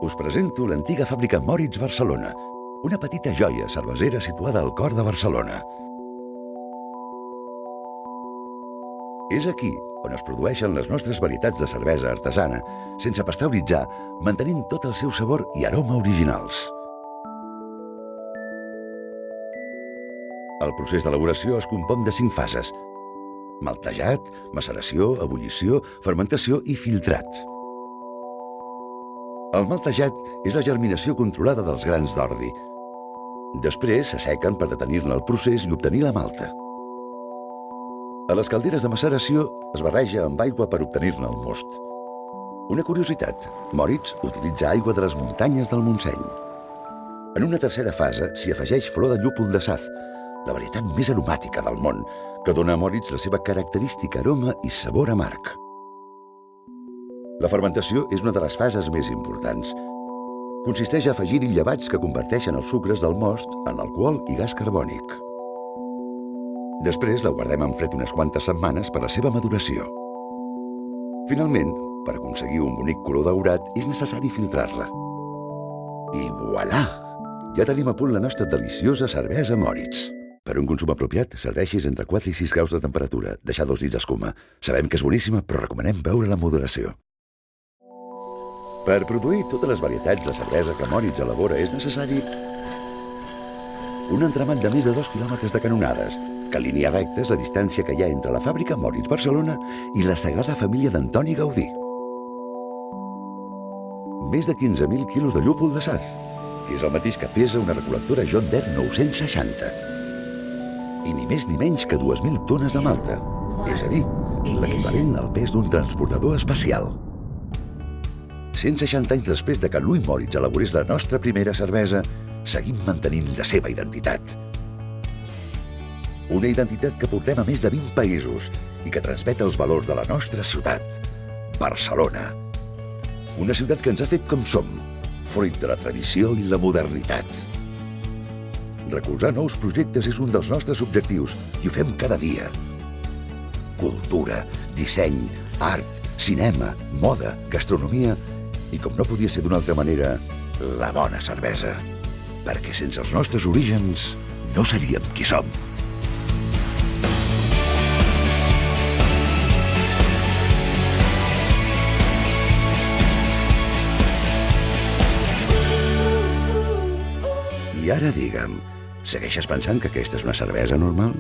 Us presento l'antiga fàbrica Moritz Barcelona, una petita joia cervesera situada al cor de Barcelona. És aquí on es produeixen les nostres varietats de cervesa artesana, sense pasteuritzar, mantenint tot el seu sabor i aroma originals. El procés d'elaboració es compon de 5 fases: maltejat, maceració, ebullició, fermentació i filtrat. El maltejat és la germinació controlada dels grans d'ordi. Després s'assequen per detenir-ne el procés i obtenir la malta. A les calderes de maceració es barreja amb aigua per obtenir-ne el most. Una curiositat, Moritz utilitza aigua de les muntanyes del Montseny. En una tercera fase s'hi afegeix flor de llúpol de Saz, la varietat més aromàtica del món, que dona a Moritz la seva característica aroma i sabor amarg. La fermentació és una de les fases més importants. Consisteix a afegir-hi llevats que converteixen els sucres del most en alcohol i gas carbònic. Després la guardem en fred unes quantes setmanes per a la seva maduració. Finalment, per aconseguir un bonic color daurat, és necessari filtrar-la. I voilà! Ja tenim a punt la nostra deliciosa cervesa Moritz. Per un consum apropiat, serveixis entre 4 i 6 graus de temperatura. Deixar 2 dits d'escuma. Sabem que és boníssima, però recomanem beure-la amb moderació. Per produir totes les varietats de cervesa que Moritz elabora és necessari un entramat de més de 2 quilòmetres de canonades, que en línia recta és la distància que hi ha entre la fàbrica Moritz Barcelona i la Sagrada Família d'Antoni Gaudí. Més de 15.000 quilos de llúpol de Saz, que és el mateix que pesa una recol·lectora John Deere 960. I ni més ni menys que 2.000 tones de malta, és a dir, l'equivalent al pes d'un transportador espacial. 160 anys després de que Louis Moritz elaborés la nostra primera cervesa, seguim mantenint la seva identitat. Una identitat que portem a més de 20 països i que transmet els valors de la nostra ciutat, Barcelona. Una ciutat que ens ha fet com som, fruit de la tradició i la modernitat. Recolzar nous projectes és un dels nostres objectius i ho fem cada dia. Cultura, disseny, art, cinema, moda, gastronomia i, com no podia ser d'una altra manera, la bona cervesa. Perquè sense els nostres orígens no seríem qui som. I ara digue'm, segueixes pensant que aquesta és una cervesa normal?